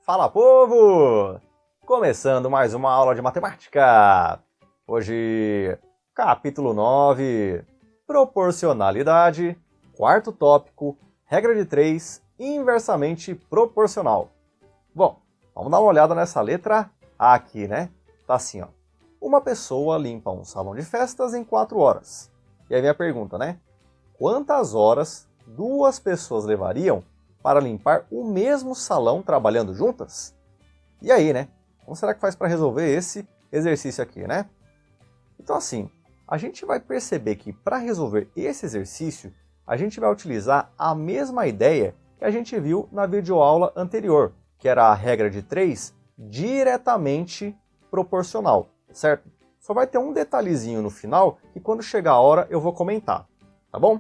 Fala, povo! Começando mais uma aula de matemática. Hoje, capítulo 9, proporcionalidade, quarto tópico, regra de 3, inversamente proporcional. Bom, vamos dar uma olhada nessa letra A aqui, né? Tá assim, ó. Uma pessoa limpa um salão de festas em 4 horas. E aí vem a pergunta, né? Quantas horas duas pessoas levariam para limpar o mesmo salão trabalhando juntas? E aí, né? Como será que faz para resolver esse exercício aqui, né? Então assim, a gente vai perceber que para resolver esse exercício, a gente vai utilizar a mesma ideia que a gente viu na videoaula anterior, que era a regra de 3 diretamente proporcional, certo? Só vai ter um detalhezinho no final que quando chegar a hora eu vou comentar, tá bom?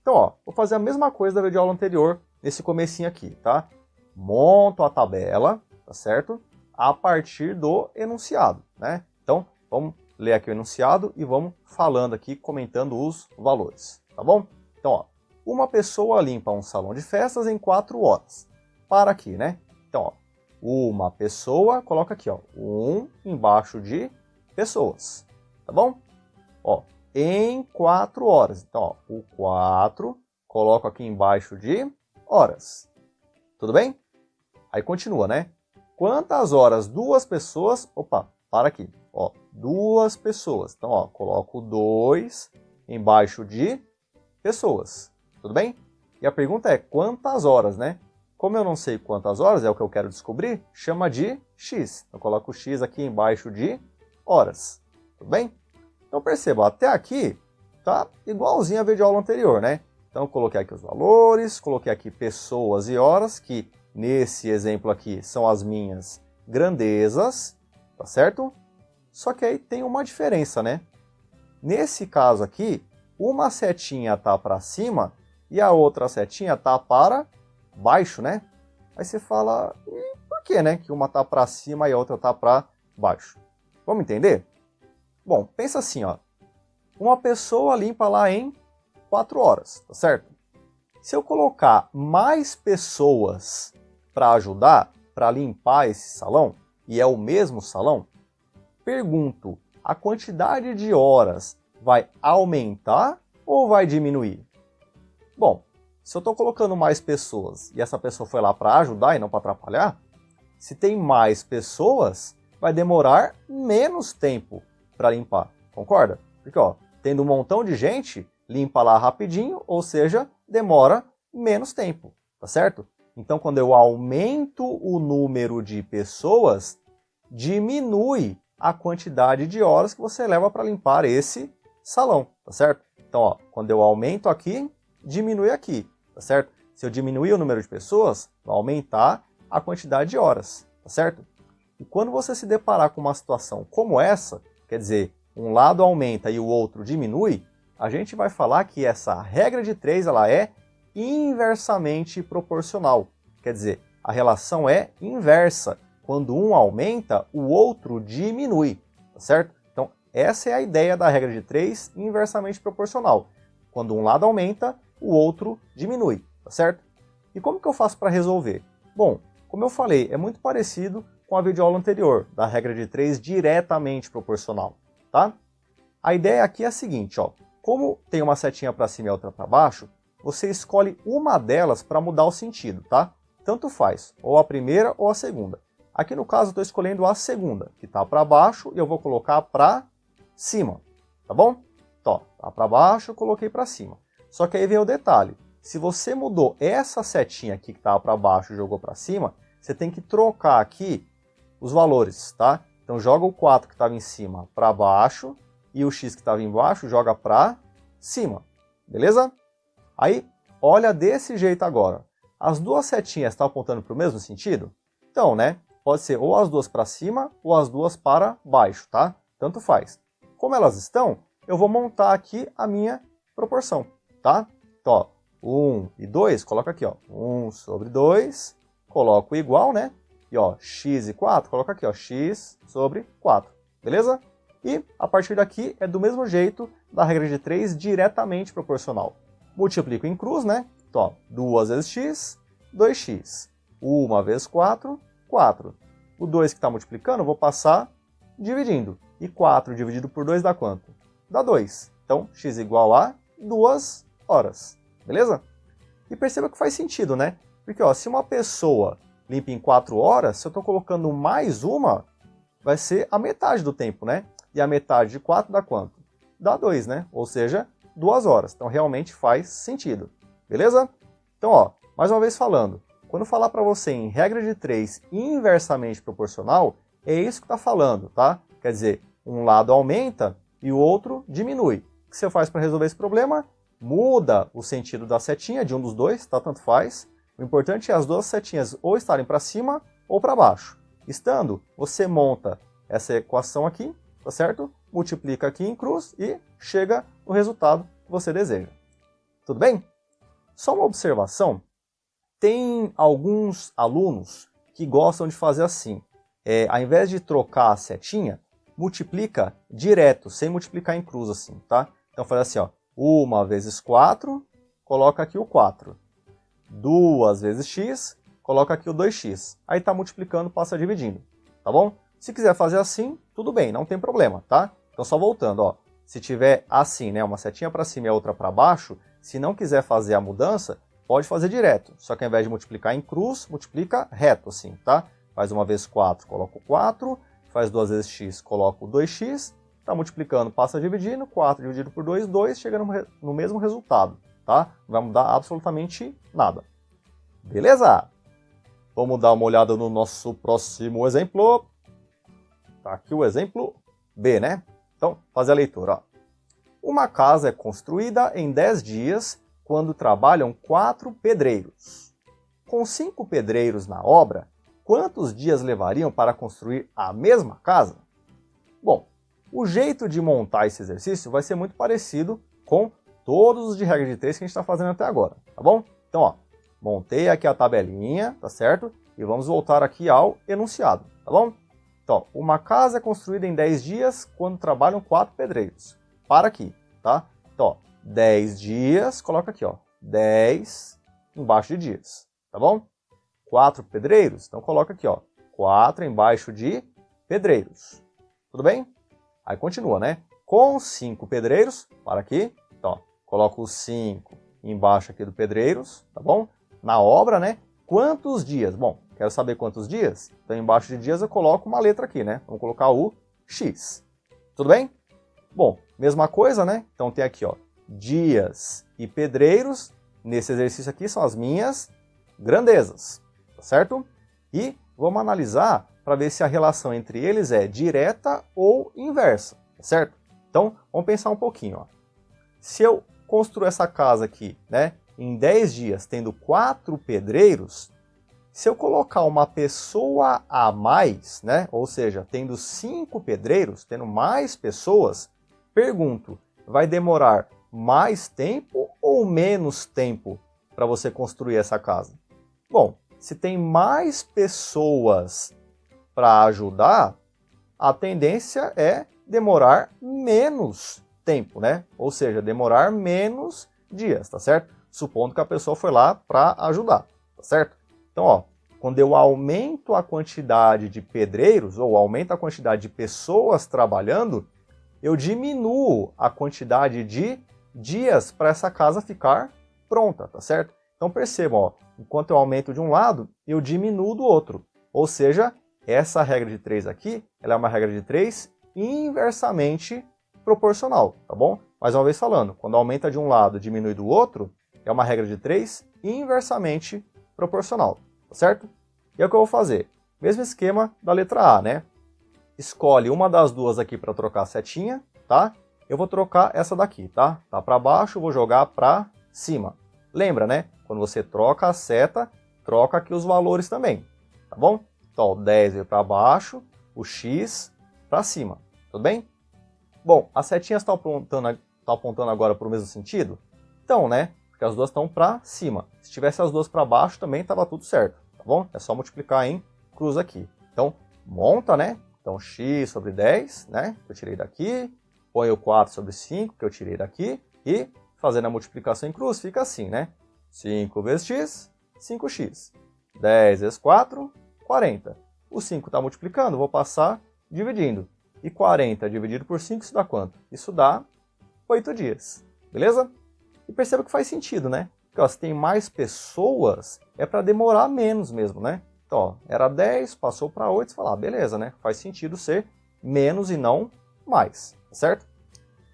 Então, ó, vou fazer a mesma coisa da videoaula anterior nesse comecinho aqui, tá? Monto a tabela, tá certo? A partir do enunciado, né? Então, vamos ler aqui o enunciado e vamos falando aqui, comentando os valores, tá bom? Então, ó, uma pessoa limpa um salão de festas em 4 horas. Para aqui, né? Então, ó, uma pessoa, coloca aqui, ó, embaixo de pessoas, tá bom? Ó, em 4 horas. Então, ó, o 4, coloco aqui embaixo de horas. Tudo bem? Aí continua, né? Quantas horas duas pessoas... Opa, para aqui. Ó, duas pessoas. Então, ó, coloco 2 embaixo de pessoas. Tudo bem? E a pergunta é quantas horas, né? Como eu não sei quantas horas, é o que eu quero descobrir, chama de x. Eu coloco x aqui embaixo de horas. Tudo bem? Então perceba, até aqui tá igualzinho a videoaula anterior, né? Então coloquei aqui os valores, coloquei aqui pessoas e horas, que nesse exemplo aqui são as minhas grandezas, tá certo? Só que aí tem uma diferença, né? Nesse caso aqui, uma setinha tá para cima e a outra setinha tá para baixo, né? Aí você fala, por que, né? Que uma tá para cima e a outra tá para baixo. Vamos entender? Bom, pensa assim, ó. Uma pessoa limpa lá em 4 horas, tá certo? Se eu colocar mais pessoas para ajudar, para limpar esse salão, e é o mesmo salão, pergunto, a quantidade de horas vai aumentar ou vai diminuir? Bom, se eu estou colocando mais pessoas e essa pessoa foi lá para ajudar e não para atrapalhar, se tem mais pessoas, vai demorar menos tempo para limpar, concorda? Porque, ó, tendo um montão de gente, limpa lá rapidinho, ou seja, demora menos tempo, tá certo? Então, quando eu aumento o número de pessoas, diminui a quantidade de horas que você leva para limpar esse salão, tá certo? Então, ó, quando eu aumento aqui, diminui aqui, tá certo? Se eu diminuir o número de pessoas, vai aumentar a quantidade de horas, tá certo? E quando você se deparar com uma situação como essa, quer dizer, um lado aumenta e o outro diminui, a gente vai falar que essa regra de 3 ela é inversamente proporcional. Quer dizer, a relação é inversa. Quando um aumenta, o outro diminui, tá certo? Então, essa é a ideia da regra de 3 inversamente proporcional. Quando um lado aumenta, o outro diminui, tá certo? E como que eu faço para resolver? Bom, como eu falei, é muito parecido com a videoaula anterior, da regra de 3 diretamente proporcional, tá? A ideia aqui é a seguinte, ó. Como tem uma setinha para cima e outra para baixo, você escolhe uma delas para mudar o sentido, tá? Tanto faz, ou a primeira ou a segunda. Aqui no caso eu estou escolhendo a segunda, que está para baixo e eu vou colocar para cima, tá bom? Então, tá para baixo, eu coloquei para cima. Só que aí vem o detalhe, se você mudou essa setinha aqui que estava para baixo e jogou para cima, você tem que trocar aqui os valores, tá? Então joga o 4 que estava em cima para baixo e o x que estava embaixo joga para cima, beleza? Aí, olha desse jeito agora. As duas setinhas estão apontando para o mesmo sentido? Então, né? Pode ser ou as duas para cima ou as duas para baixo, tá? Tanto faz. Como elas estão, eu vou montar aqui a minha proporção, tá? Então, ó, 1 e 2, coloca aqui, ó. 1 sobre 2, coloco igual, né? E ó, x e 4, coloca aqui, ó, x sobre 4, beleza? E a partir daqui é do mesmo jeito da regra de 3 diretamente proporcional. Multiplico em cruz, né? Então, ó, 2 vezes x, 2x. 1 vezes 4, 4. O 2 que está multiplicando, eu vou passar dividindo. E 4 dividido por 2 dá quanto? Dá 2. Então, x igual a 2 horas. Beleza? E perceba que faz sentido, né? Porque ó, se uma pessoa limpa em 4 horas, se eu estou colocando mais uma, vai ser a metade do tempo, né? E a metade de 4 dá quanto? Dá 2, né? Ou seja, 2 horas. Então, realmente faz sentido. Beleza? Então, ó, mais uma vez falando. Quando falar para você em regra de 3 inversamente proporcional, é isso que está falando, tá? Quer dizer, um lado aumenta e o outro diminui. O que você faz para resolver esse problema? Muda o sentido da setinha de um dos dois, tá? Tanto faz. O importante é as duas setinhas ou estarem para cima ou para baixo. Estando, você monta essa equação aqui, tá certo? Multiplica aqui em cruz e chega no resultado que você deseja. Tudo bem? Só uma observação. Tem alguns alunos que gostam de fazer assim. Ao invés de trocar a setinha, multiplica direto, sem multiplicar em cruz assim, tá? Então faz assim, ó. 1 vezes 4, coloca aqui o 4. 2 vezes x, coloca aqui o 2x. Aí está multiplicando, passa dividindo, tá bom? Se quiser fazer assim, tudo bem, não tem problema, tá? Então só voltando, ó. Se tiver assim, né, uma setinha para cima e a outra para baixo, se não quiser fazer a mudança, pode fazer direto. Só que ao invés de multiplicar em cruz, multiplica reto assim, tá? Faz 1 vezes 4, coloca o 4. Faz 2 vezes x, coloca o 2x. Está multiplicando, passa dividindo, 4 dividido por 2, 2, chega no mesmo resultado, tá? Não vai mudar absolutamente nada. Beleza? Vamos dar uma olhada no nosso próximo exemplo. Tá aqui o exemplo B, né? Então, fazer a leitura. Ó. Uma casa é construída em 10 dias quando trabalham 4 pedreiros. Com 5 pedreiros na obra, quantos dias levariam para construir a mesma casa? Bom, o jeito de montar esse exercício vai ser muito parecido com todos os de regra de 3 que a gente está fazendo até agora, tá bom? Então, ó, montei aqui a tabelinha, tá certo? E vamos voltar aqui ao enunciado, tá bom? Então, uma casa é construída em 10 dias quando trabalham 4 pedreiros. Para aqui, tá? Então, ó, 10 dias, coloca aqui, ó, 10 embaixo de dias, tá bom? 4 pedreiros, então coloca aqui, ó, 4 embaixo de pedreiros. Tudo bem? Aí continua, né? Com 5 pedreiros, para aqui, então, ó, coloco os 5 embaixo aqui do pedreiros, tá bom? Na obra, né? Quantos dias? Bom, quero saber quantos dias? Então, embaixo de dias eu coloco uma letra aqui, né? Vamos colocar o X. Tudo bem? Bom, mesma coisa, né? Então, tem aqui, ó, dias e pedreiros. Nesse exercício aqui são as minhas grandezas, tá certo? E vamos analisar para ver se a relação entre eles é direta ou inversa, certo? Então, vamos pensar um pouquinho. Ó. Se eu construo essa casa aqui, né, em 10 dias, tendo 4 pedreiros, se eu colocar uma pessoa a mais, né, ou seja, tendo 5 pedreiros, tendo mais pessoas, pergunto, vai demorar mais tempo ou menos tempo para você construir essa casa? Bom, se tem mais pessoas para ajudar, a tendência é demorar menos tempo, né? Ou seja, demorar menos dias, tá certo? Supondo que a pessoa foi lá para ajudar, tá certo? Então, ó, quando eu aumento a quantidade de pedreiros, ou aumento a quantidade de pessoas trabalhando, eu diminuo a quantidade de dias para essa casa ficar pronta, tá certo? Então percebam, ó, enquanto eu aumento de um lado, eu diminuo do outro. Ou seja, essa regra de 3 aqui, ela é uma regra de 3 inversamente proporcional, tá bom? Mais uma vez falando, quando aumenta de um lado e diminui do outro, é uma regra de 3 inversamente proporcional, tá certo? E é o que eu vou fazer. Mesmo esquema da letra A, né? Escolhe uma das duas aqui para trocar a setinha, tá? Eu vou trocar essa daqui, tá? Tá para baixo, vou jogar para cima. Lembra, né? Quando você troca a seta, troca aqui os valores também, tá bom? Então, o 10 veio para baixo, o X para cima, tudo bem? Bom, as setinhas estão apontando agora para o mesmo sentido? Então, né? Porque as duas estão para cima. Se tivesse as duas para baixo, também estava tudo certo, tá bom? É só multiplicar em cruz aqui. Então, monta, né? Então, x sobre 10, né? Que eu tirei daqui. Põe o 4 sobre 5, que eu tirei daqui. E, fazendo a multiplicação em cruz, fica assim, né? 5 vezes x, 5x. 10 vezes 4, 40. O 5 está multiplicando, vou passar dividindo. E 40 dividido por 5, isso dá quanto? Isso dá 8 dias, beleza? E perceba que faz sentido, né? Porque ó, se tem mais pessoas, é para demorar menos mesmo, né? Então, ó, era 10, passou para 8, você fala, beleza, né? Faz sentido ser menos e não mais, certo?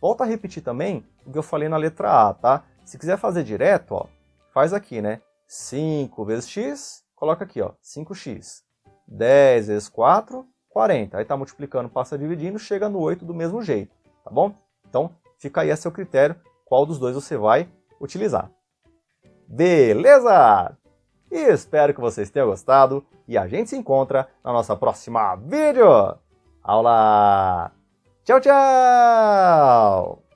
Volto a repetir também o que eu falei na letra A, tá? Se quiser fazer direto, ó, faz aqui, né? 5 vezes x, coloca aqui, ó, 5x. 10 vezes 4, 40. Aí tá multiplicando, passa dividindo, chega no 8 do mesmo jeito, tá bom? Então, fica aí a seu critério qual dos dois você vai utilizar. Beleza? E espero que vocês tenham gostado e a gente se encontra na nossa próxima vídeo. Aula! Tchau, tchau!